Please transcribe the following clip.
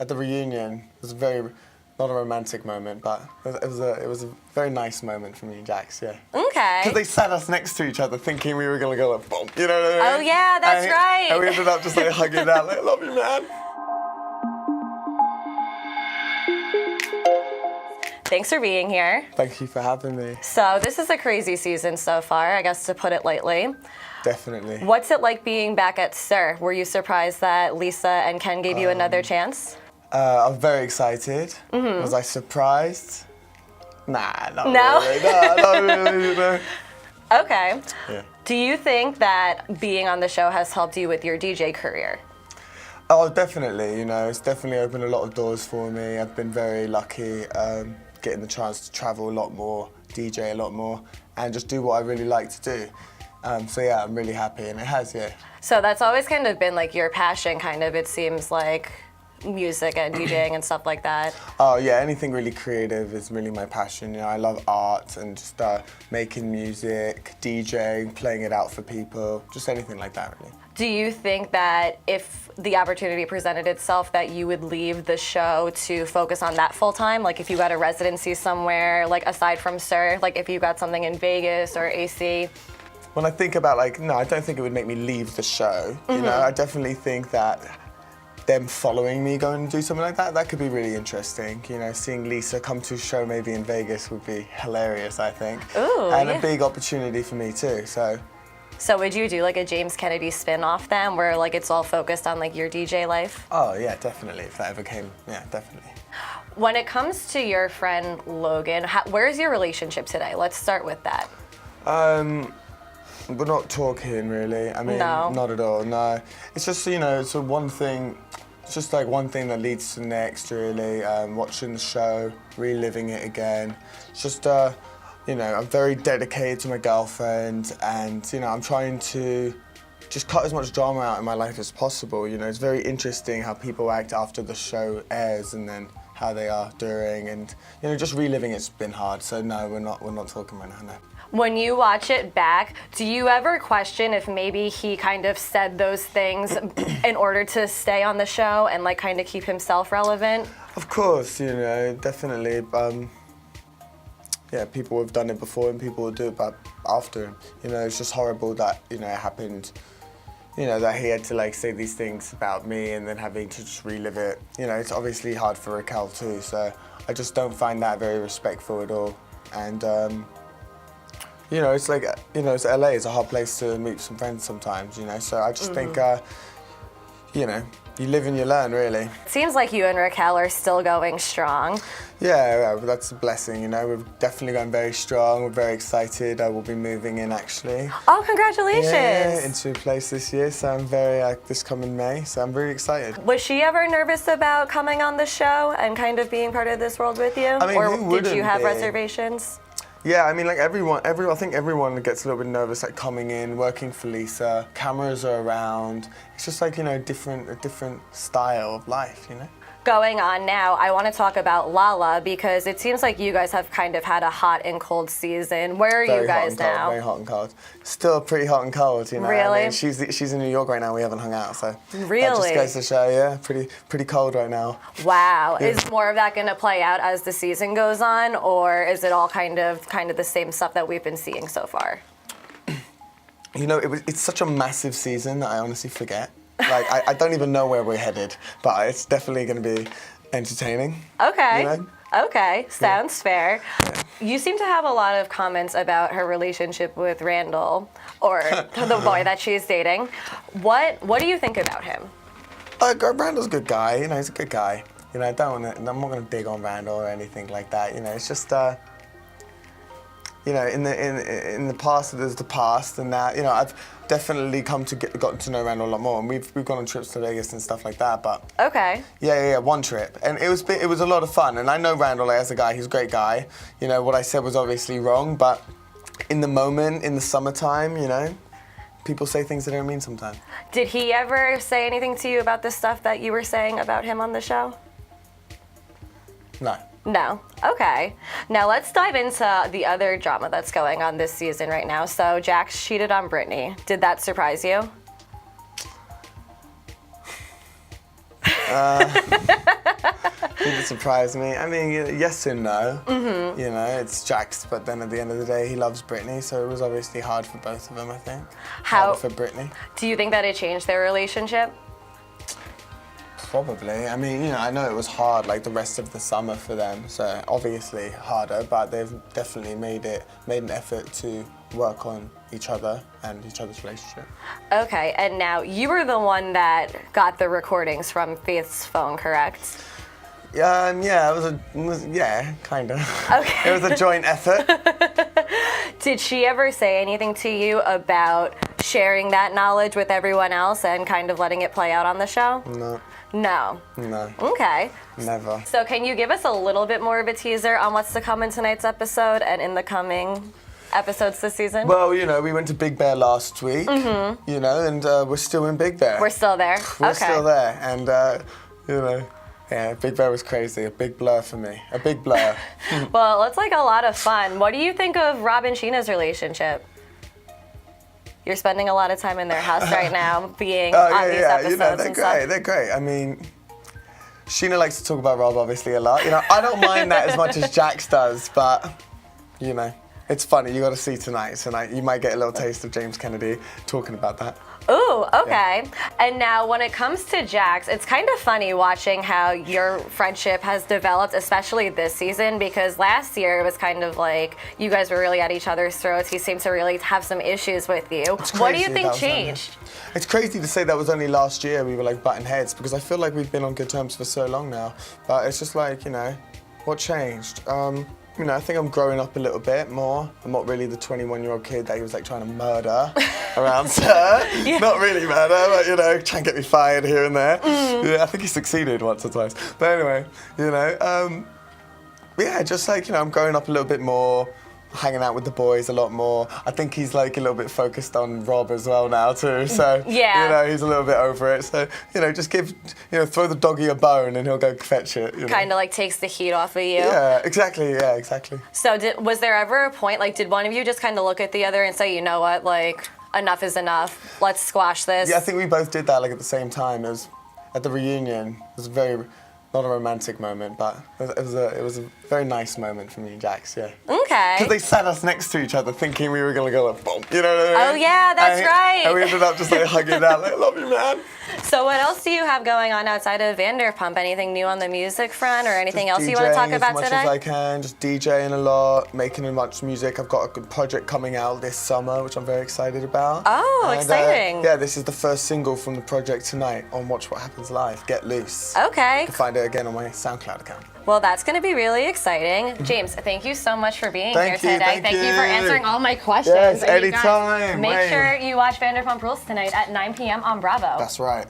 at the reunion. It was not a romantic moment, but it was a very nice moment for me and Jax, yeah. Okay. Because they sat us next to each other thinking we were going to go like, boom, you know what I mean? Oh yeah, that's right. And we ended up just like hugging out, like, love you, man. Thanks for being here. Thank you for having me. So this is a crazy season so far, I guess to put it lightly. Definitely. What's it like being back at SUR? Were you surprised that Lisa and Ken gave you another chance? I was very excited. Was I surprised? Nah, not No? really. Nah, not really, no. Okay. Yeah. Do you think that being on the show has helped you with your DJ career? Oh, definitely. You know, it's definitely opened a lot of doors for me. I've been very lucky getting the chance to travel a lot more, DJ a lot more, and just do what I really like to do. So yeah, I'm really happy, and it has, yeah. So that's always kind of been like your passion, kind of, it seems like, music and DJing and stuff like that. Oh yeah, anything really creative is really my passion. You know, I love art and just making music, DJing, playing it out for people, just anything like that, really. Do you think that if the opportunity presented itself that you would leave the show to focus on that full time? Like if you got a residency somewhere, like aside from SUR, like if you got something in Vegas or AC? When I think about no, I don't think it would make me leave the show. You know, I definitely think that them following me going and do something like that could be really interesting. You know, seeing Lisa come to a show maybe in Vegas would be hilarious, I think. Ooh, and yeah. a big opportunity for me too, so. So would you do like a James Kennedy spin-off then, where like it's all focused on like your DJ life? Oh yeah, definitely, if that ever came, yeah, definitely. When it comes to your friend Logan, where's your relationship today? Let's start with that. We're not talking really. I mean, No. not at all, no. It's just, you know, it's one thing that leads to the next, really. Watching the show, reliving it again. It's just, you know, I'm very dedicated to my girlfriend, and, you know, I'm trying to just cut as much drama out in my life as possible. You know, it's very interesting how people act after the show airs and then how they are during, and, you know, just reliving it's been hard. So no, we're not talking right now, no. When you watch it back, do you ever question if maybe he kind of said those things in order to stay on the show and like kind of keep himself relevant? Of course, you know, definitely. Yeah, people have done it before and people will do it after him. You know, it's just horrible that, you know, it happened, you know, that he had to like say these things about me and then having to just relive it. You know, it's obviously hard for Raquel too, so I just don't find that very respectful at all. And, you know, it's like, you know, it's LA, it's a hard place to meet some friends sometimes, you know, so I just think, you know, you live and you learn, really. It seems like you and Raquel are still going strong. Yeah, that's a blessing, you know, we've definitely gone very strong, we're very excited, I will be moving in actually. Oh, congratulations! Yeah, into a place this year, so I'm very, this coming May, so I'm really excited. Was she ever nervous about coming on the show and kind of being part of this world with you? I mean, or who did you wouldn't have be? Reservations? Yeah, I mean, like I think everyone gets a little bit nervous, like coming in, working for Lisa. Cameras are around. It's just like, you know, a different style of life, you know. Going on now, I want to talk about Lala because it seems like you guys have kind of had a hot and cold season. Where are you guys now? Very hot and cold. Still pretty hot and cold, you know. Really? I mean, she's in New York right now. We haven't hung out, so Really? that just goes to show. Yeah, pretty cold right now. Wow. Yeah. Is more of that going to play out as the season goes on, or is it all kind of the same stuff that we've been seeing so far? You know, it's such a massive season that I honestly forget. Like, I don't even know where we're headed, but it's definitely going to be entertaining. Okay. You know? Okay, sounds fair. Yeah. You seem to have a lot of comments about her relationship with Randall, or the boy that she's dating. What do you think about him? Randall's a good guy. You know, he's a good guy. You know, I'm not going to dig on Randall or anything like that. You know, it's just, you know, in the past, there's the past, and that, you know, I've definitely gotten to know Randall a lot more, and we've gone on trips to Vegas and stuff like that. But okay. Yeah, one trip, and it was a lot of fun. And I know Randall as a guy; he's a great guy. You know, what I said was obviously wrong, but in the moment, in the summertime, you know, people say things that don't mean sometimes. Did he ever say anything to you about the stuff that you were saying about him on the show? No. No. Okay. Now let's dive into the other drama that's going on this season right now. So Jax cheated on Brittany. Did that surprise you? Didn't surprise me. I mean, yes and no. You know, it's Jax, but then at the end of the day, he loves Brittany, so it was obviously hard for both of them, I think. Harder for Brittany. Do you think that it changed their relationship? Probably. I mean, you know, I know it was hard like the rest of the summer for them, so obviously harder, but they've definitely made an effort to work on each other and each other's relationship. Okay, and now you were the one that got the recordings from Faith's phone, correct? Yeah, yeah, kind of. Okay. It was a joint effort. Did she ever say anything to you about sharing that knowledge with everyone else and kind of letting it play out on the show? No. No. No. Okay. Never. So can you give us a little bit more of a teaser on what's to come in tonight's episode and in the coming episodes this season? Well, you know, we went to Big Bear last week, you know, and we're still in Big Bear. We're still there? We're still there, and, you know, yeah, Big Bear was crazy. A big blur for me. A big blur. Well, it looks like a lot of fun. What do you think of Rob and Sheena's relationship? You're spending a lot of time in their house right now, being on these episodes. You know, they're and great. stuff. They're great. I mean, Sheena likes to talk about Rob obviously a lot. You know, I don't mind that as much as Jax does, but you know, it's funny. You got to see tonight. You might get a little taste of James Kennedy talking about that. Ooh, okay. Yeah. And now when it comes to Jax, it's kind of funny watching how your friendship has developed, especially this season, because last year it was kind of like you guys were really at each other's throats. He seemed to really have some issues with you. What do you think changed? It's crazy to say that was only last year we were like butting heads, because I feel like we've been on good terms for so long now. But it's just like, you know, what changed? You know, I think I'm growing up a little bit more. I'm not really the 21-year-old kid that he was like trying to murder around her. Yeah. Not really murder, but you know, try and get me fired here and there. Yeah, I think he succeeded once or twice. But anyway, you know, yeah, just like, you know, I'm growing up a little bit more, hanging out with the boys a lot more. I think he's like a little bit focused on Rob as well now too. So, yeah. You know, he's a little bit over it. So, you know, just throw the doggy a bone and he'll go fetch it. You know? Kind of like takes the heat off of you. Yeah, exactly. Yeah, exactly. So was there ever a point, like, did one of you just kind of look at the other and say, you know what, like, enough is enough. Let's squash this. Yeah, I think we both did that like at the same time. It was at the reunion. It was not a romantic moment, but it was a very nice moment for me and Jax, yeah. Okay. Because they sat us next to each other thinking we were going to go like, boom, you know what I mean? Oh yeah, that's right. And we ended up just like hugging it out, like, I love you, man. So what else do you have going on outside of Vanderpump? Anything new on the music front or anything else you want to talk about today? As much as I can, just DJing a lot, making a bunch of music. I've got a good project coming out this summer, which I'm very excited about. Oh, and, exciting. Yeah, this is the first single from the project tonight on Watch What Happens Live, Get Loose. Okay. You can find it again on my SoundCloud account. Well, that's going to be really exciting. James, thank you so much for being here today. Thank you for answering all my questions. Yes, anytime. Make sure you watch Vanderpump Rules tonight at 9 p.m. on Bravo. That's right.